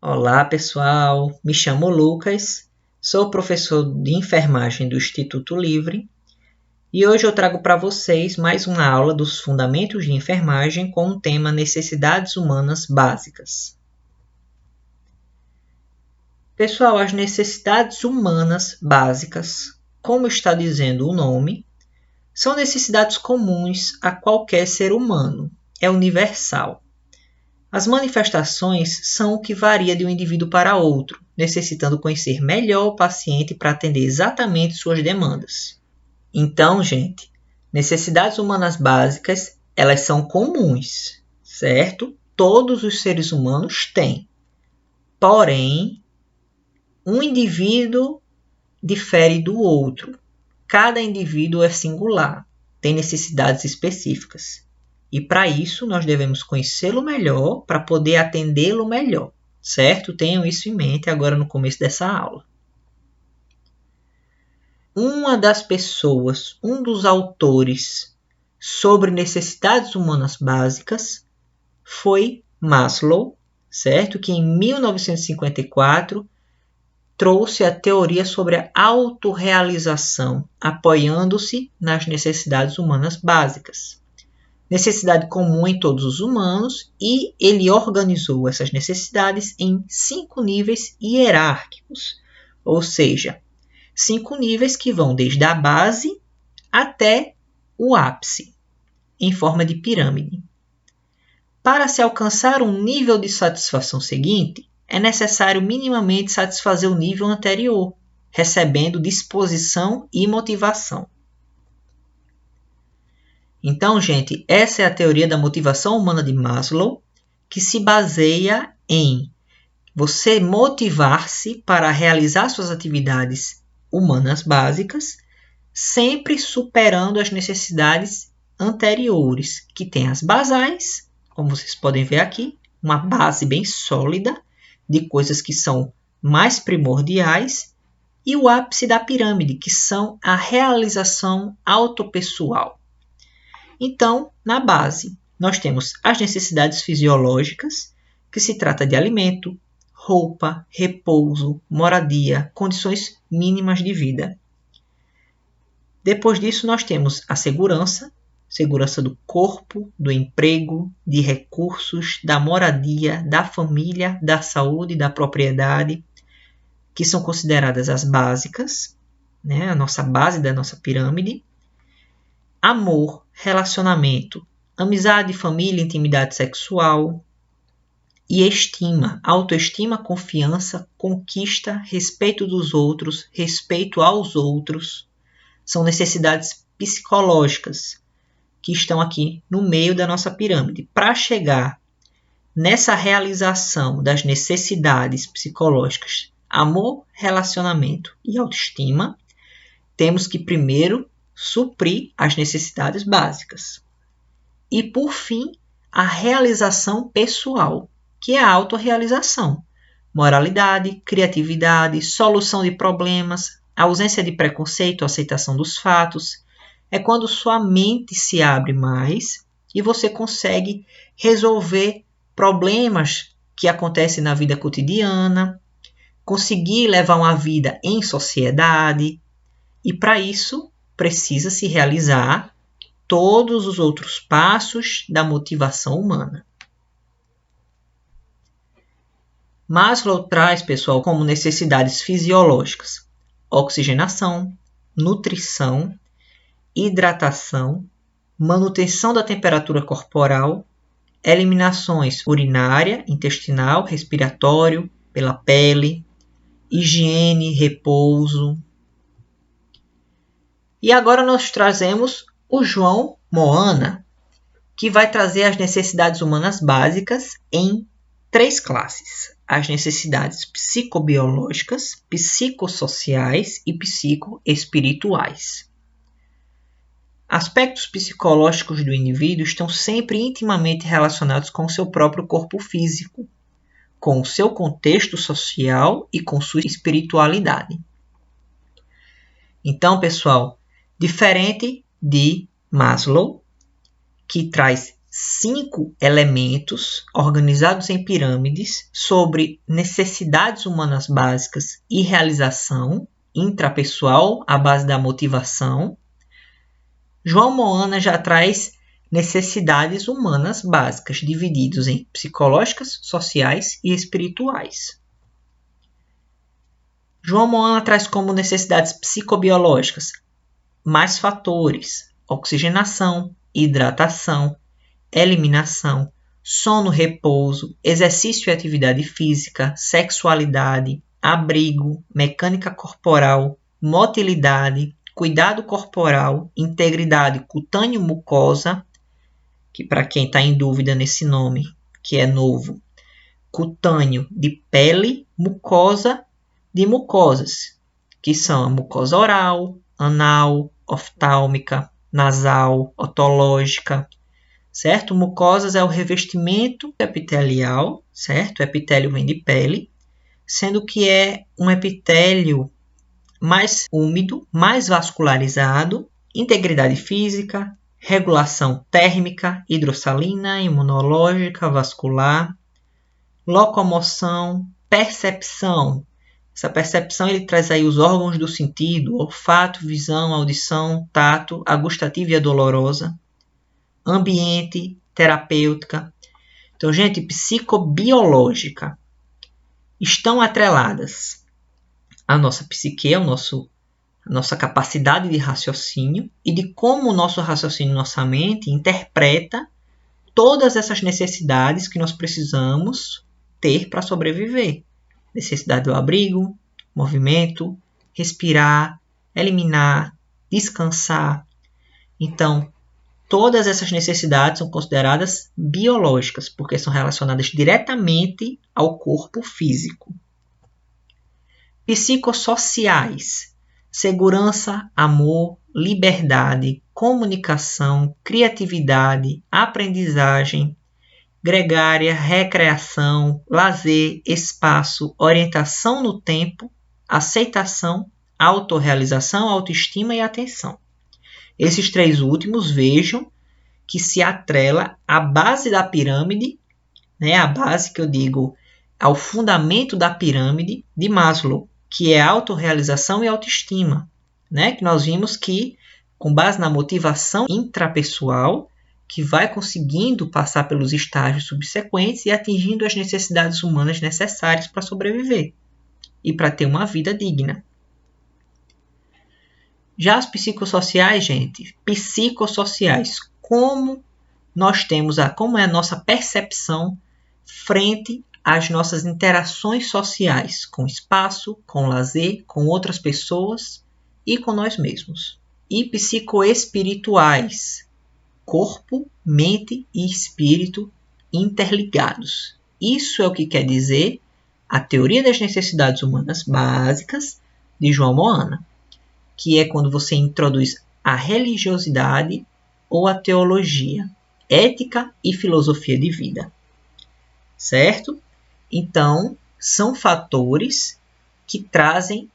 Olá pessoal, me chamo Lucas, sou professor de enfermagem do Instituto Livre e hoje eu trago para vocês mais uma aula dos Fundamentos de Enfermagem com o tema Necessidades Humanas Básicas. Pessoal, as necessidades humanas básicas, como está dizendo o nome, são necessidades comuns a qualquer ser humano, é universal. As manifestações são o que varia de um indivíduo para outro, necessitando conhecer melhor o paciente para atender exatamente suas demandas. Então, gente, necessidades humanas básicas, elas são comuns, certo? Todos os seres humanos têm. Porém, um indivíduo difere do outro. Cada indivíduo é singular, tem necessidades específicas. E para isso, nós devemos conhecê-lo melhor para poder atendê-lo melhor, certo? Tenham isso em mente agora no começo dessa aula. Uma das pessoas, um dos autores sobre necessidades humanas básicas foi Maslow, certo? Que em 1954 trouxe a teoria sobre a autorrealização, apoiando-se nas necessidades humanas básicas. Necessidade comum em todos os humanos, e ele organizou essas necessidades em 5 níveis hierárquicos, ou seja, 5 níveis que vão desde a base até o ápice, em forma de pirâmide. Para se alcançar um nível de satisfação seguinte, é necessário minimamente satisfazer o nível anterior, recebendo disposição e motivação. Então, gente, essa é a teoria da motivação humana de Maslow, que se baseia em você motivar-se para realizar suas atividades humanas básicas, sempre superando as necessidades anteriores, que tem as basais, como vocês podem ver aqui, uma base bem sólida de coisas que são mais primordiais, e o ápice da pirâmide, que são a realização autopessoal. Então, na base, nós temos as necessidades fisiológicas, que se trata de alimento, roupa, repouso, moradia, condições mínimas de vida. Depois disso, nós temos a segurança do corpo, do emprego, de recursos, da moradia, da família, da saúde, da propriedade, que são consideradas as básicas, né? A nossa base da nossa pirâmide. Amor, relacionamento, amizade, família, intimidade sexual e estima, autoestima, confiança, conquista, respeito dos outros, respeito aos outros, são necessidades psicológicas que estão aqui no meio da nossa pirâmide. Para chegar nessa realização das necessidades psicológicas, amor, relacionamento e autoestima, temos que primeiro suprir as necessidades básicas. E, por fim, a realização pessoal, que é a autorrealização. Moralidade, criatividade, solução de problemas, ausência de preconceito, aceitação dos fatos. É quando sua mente se abre mais e você consegue resolver problemas que acontecem na vida cotidiana, conseguir levar uma vida em sociedade. E, para isso, precisa se realizar todos os outros passos da motivação humana. Maslow traz, pessoal, como necessidades fisiológicas: oxigenação, nutrição, hidratação, manutenção da temperatura corporal, eliminações urinária, intestinal, respiratório, pela pele, higiene, repouso. E agora nós trazemos o João Moana, que vai trazer as necessidades humanas básicas em 3 classes: as necessidades psicobiológicas, psicossociais e psicoespirituais. Aspectos psicológicos do indivíduo estão sempre intimamente relacionados com o seu próprio corpo físico, com o seu contexto social e com sua espiritualidade. Então, pessoal, diferente de Maslow, que traz 5 elementos organizados em pirâmides sobre necessidades humanas básicas e realização intrapessoal à base da motivação, João Moana já traz necessidades humanas básicas, divididos em psicológicas, sociais e espirituais. João Moana traz como necessidades psicobiológicas mais fatores: oxigenação, hidratação, eliminação, sono, repouso, exercício e atividade física, sexualidade, abrigo, mecânica corporal, motilidade, cuidado corporal, integridade cutâneo-mucosa, que para quem está em dúvida nesse nome, que é novo, cutâneo de pele, mucosa de mucosas, que são a mucosa oral, anal, oftálmica, nasal, otológica, certo? Mucosas é o revestimento epitelial, certo? O epitélio vem de pele, sendo que é um epitélio mais úmido, mais vascularizado, integridade física, regulação térmica, hidrossalina, imunológica, vascular, locomoção, percepção. Essa percepção ele traz aí os órgãos do sentido, olfato, visão, audição, tato, a gustativa e a dolorosa, ambiente, terapêutica. Então, gente, psicobiológica estão atreladas à nossa psique, a nossa capacidade de raciocínio e de como o nosso raciocínio, nossa mente, interpreta todas essas necessidades que nós precisamos ter para sobreviver. Necessidade do abrigo, movimento, respirar, eliminar, descansar. Então, todas essas necessidades são consideradas biológicas, porque são relacionadas diretamente ao corpo físico. Psicossociais: segurança, amor, liberdade, comunicação, criatividade, aprendizagem, gregária, recreação, lazer, espaço, orientação no tempo, aceitação, autorrealização, autoestima e atenção. Esses 3 últimos, vejam que se atrela à base da pirâmide, né, a base que eu digo, ao fundamento da pirâmide de Maslow, que é autorrealização e autoestima, né, que nós vimos que, com base na motivação intrapessoal, que vai conseguindo passar pelos estágios subsequentes e atingindo as necessidades humanas necessárias para sobreviver e para ter uma vida digna. Já as psicossociais, gente, psicossociais, como é a nossa percepção frente às nossas interações sociais com o espaço, com o lazer, com outras pessoas e com nós mesmos. E psicoespirituais, corpo, mente e espírito interligados. Isso é o que quer dizer a teoria das necessidades humanas básicas de João Moana, que é quando você introduz a religiosidade ou a teologia, ética e filosofia de vida. Certo? Então, são fatores que trazem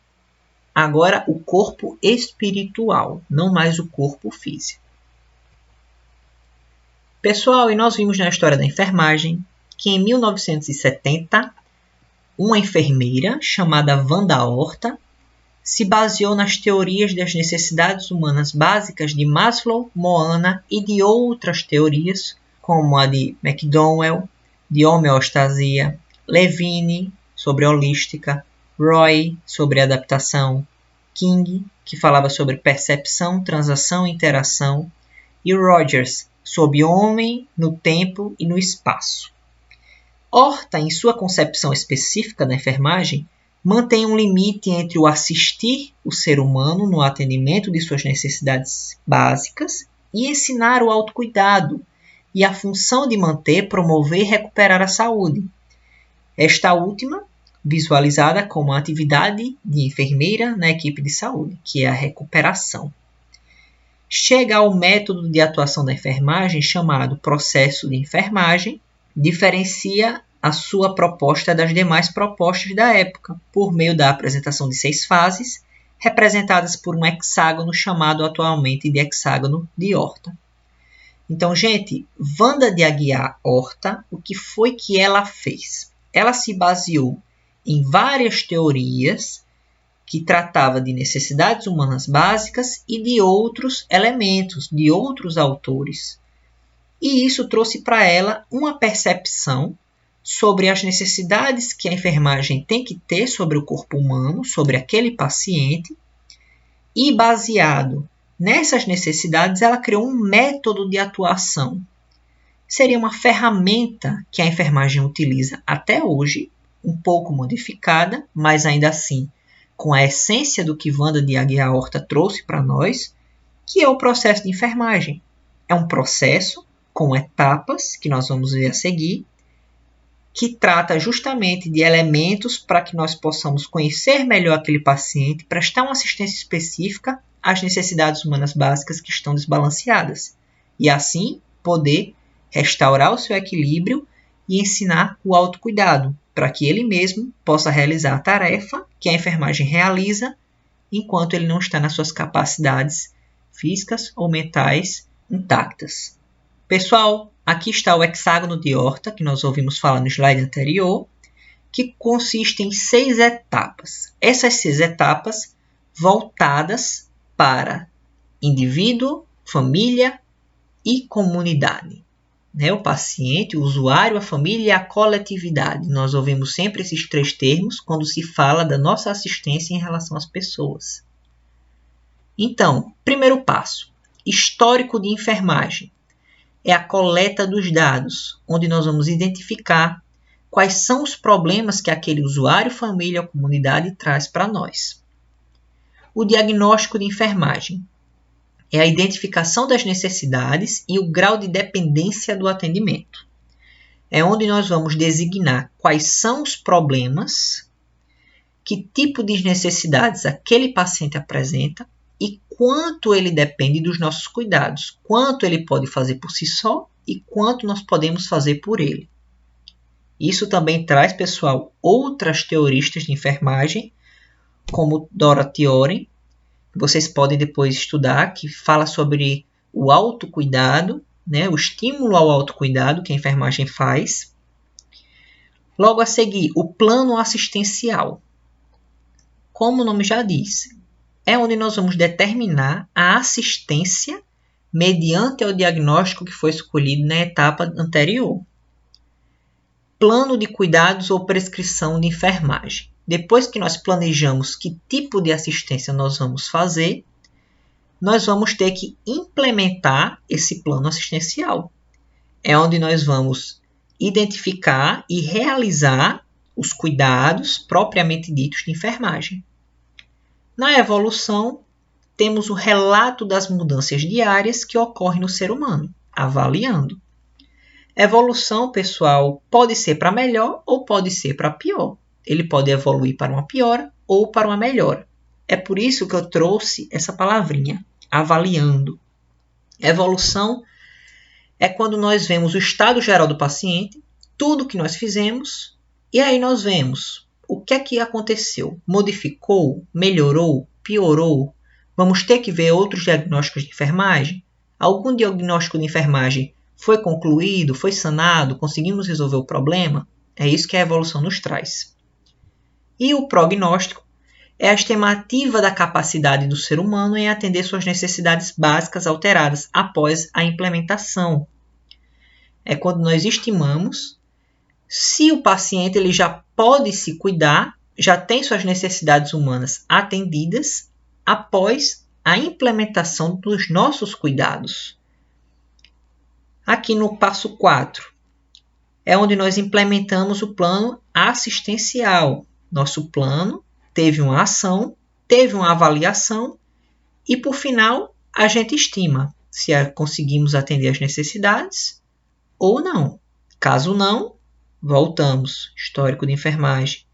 agora o corpo espiritual, não mais o corpo físico. Pessoal, e nós vimos na história da enfermagem que em 1970, uma enfermeira chamada Wanda Horta se baseou nas teorias das necessidades humanas básicas de Maslow, Moana e de outras teorias, como a de McDowell, de homeostasia, Levine, sobre holística, Roy, sobre adaptação, King, que falava sobre percepção, transação e interação, e Rogers, sobre homem no tempo e no espaço. Horta, em sua concepção específica da enfermagem, mantém um limite entre o assistir o ser humano no atendimento de suas necessidades básicas e ensinar o autocuidado e a função de manter, promover e recuperar a saúde. Esta última, visualizada como a atividade de enfermeira na equipe de saúde, que é a recuperação. Chega ao método de atuação da enfermagem chamado processo de enfermagem, diferencia a sua proposta das demais propostas da época, por meio da apresentação de 6 fases, representadas por um hexágono chamado atualmente de hexágono de Horta. Então, gente, Wanda de Aguiar Horta, o que foi que ela fez? Ela se baseou em várias teorias que tratavam de necessidades humanas básicas e de outros elementos, de outros autores. E isso trouxe para ela uma percepção sobre as necessidades que a enfermagem tem que ter sobre o corpo humano, sobre aquele paciente, e baseado nessas necessidades, ela criou um método de atuação. Seria uma ferramenta que a enfermagem utiliza até hoje, um pouco modificada, mas ainda assim com a essência do que Wanda de Aguiar Horta trouxe para nós, que é o processo de enfermagem. É um processo com etapas que nós vamos ver a seguir, que trata justamente de elementos para que nós possamos conhecer melhor aquele paciente, prestar uma assistência específica às necessidades humanas básicas que estão desbalanceadas, e assim poder restaurar o seu equilíbrio e ensinar o autocuidado, para que ele mesmo possa realizar a tarefa que a enfermagem realiza enquanto ele não está nas suas capacidades físicas ou mentais intactas. Pessoal, aqui está o hexágono de Horta, que nós ouvimos falar no slide anterior, que consiste em 6 etapas. Essas 6 etapas voltadas para indivíduo, família e comunidade. O paciente, o usuário, a família e a coletividade. Nós ouvimos sempre esses 3 termos quando se fala da nossa assistência em relação às pessoas. Então, primeiro passo, histórico de enfermagem. É a coleta dos dados, onde nós vamos identificar quais são os problemas que aquele usuário, família ou comunidade traz para nós. O diagnóstico de enfermagem é a identificação das necessidades e o grau de dependência do atendimento. É onde nós vamos designar quais são os problemas, que tipo de necessidades aquele paciente apresenta e quanto ele depende dos nossos cuidados, quanto ele pode fazer por si só e quanto nós podemos fazer por ele. Isso também traz, pessoal, outras teoristas de enfermagem, como Dorothy Oren, que vocês podem depois estudar, que fala sobre o autocuidado, o estímulo ao autocuidado que a enfermagem faz. Logo a seguir, o plano assistencial. Como o nome já diz, é onde nós vamos determinar a assistência mediante o diagnóstico que foi escolhido na etapa anterior. Plano de cuidados ou prescrição de enfermagem. Depois que nós planejamos que tipo de assistência nós vamos fazer, nós vamos ter que implementar esse plano assistencial. É onde nós vamos identificar e realizar os cuidados propriamente ditos de enfermagem. Na evolução, temos o relato das mudanças diárias que ocorrem no ser humano, avaliando. Evolução, pessoal, pode ser para melhor ou pode ser para pior. Ele pode evoluir para uma piora ou para uma melhora. É por isso que eu trouxe essa palavrinha, avaliando. Evolução é quando nós vemos o estado geral do paciente, tudo que nós fizemos, e aí nós vemos o que é que aconteceu. Modificou, melhorou, piorou? Vamos ter que ver outros diagnósticos de enfermagem? Algum diagnóstico de enfermagem foi concluído, foi sanado, conseguimos resolver o problema? É isso que a evolução nos traz. E o prognóstico é a estimativa da capacidade do ser humano em atender suas necessidades básicas alteradas após a implementação. É quando nós estimamos se o paciente ele já pode se cuidar, já tem suas necessidades humanas atendidas após a implementação dos nossos cuidados. Aqui no passo 4, é onde nós implementamos o plano assistencial. Nosso plano teve uma ação, teve uma avaliação e, por final, a gente estima se conseguimos atender as necessidades ou não. Caso não, voltamos. Histórico de enfermagem,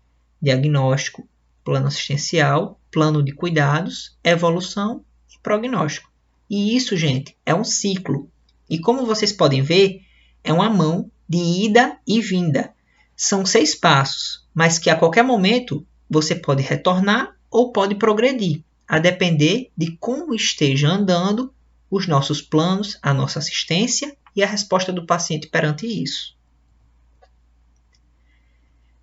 diagnóstico, plano assistencial, plano de cuidados, evolução e prognóstico. E isso, gente, é um ciclo. E como vocês podem ver, é uma mão de ida e vinda. São 6 passos, mas que a qualquer momento você pode retornar ou pode progredir, a depender de como esteja andando os nossos planos, a nossa assistência e a resposta do paciente perante isso.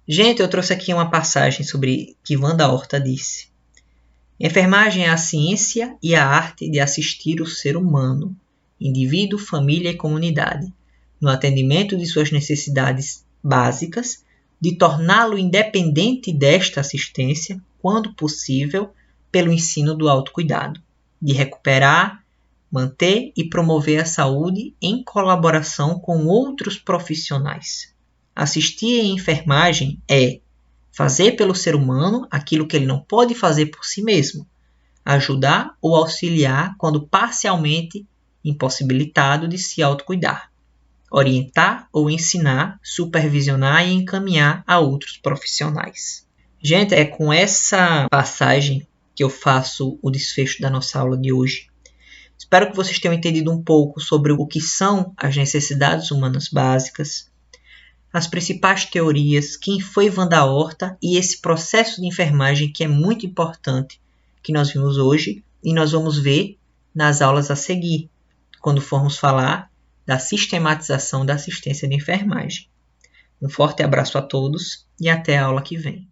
Gente, eu trouxe aqui uma passagem sobre que Wanda Horta disse. Enfermagem é a ciência e a arte de assistir o ser humano, indivíduo, família e comunidade, no atendimento de suas necessidades básicas, de torná-lo independente desta assistência, quando possível, pelo ensino do autocuidado, de recuperar, manter e promover a saúde em colaboração com outros profissionais. Assistir em enfermagem é fazer pelo ser humano aquilo que ele não pode fazer por si mesmo, ajudar ou auxiliar quando parcialmente impossibilitado de se autocuidar, orientar ou ensinar, supervisionar e encaminhar a outros profissionais. Gente, é com essa passagem que eu faço o desfecho da nossa aula de hoje. Espero que vocês tenham entendido um pouco sobre o que são as necessidades humanas básicas, as principais teorias, quem foi Wanda Horta e esse processo de enfermagem que é muito importante que nós vimos hoje e nós vamos ver nas aulas a seguir, quando formos falar da sistematização da assistência de enfermagem. Um forte abraço a todos e até a aula que vem.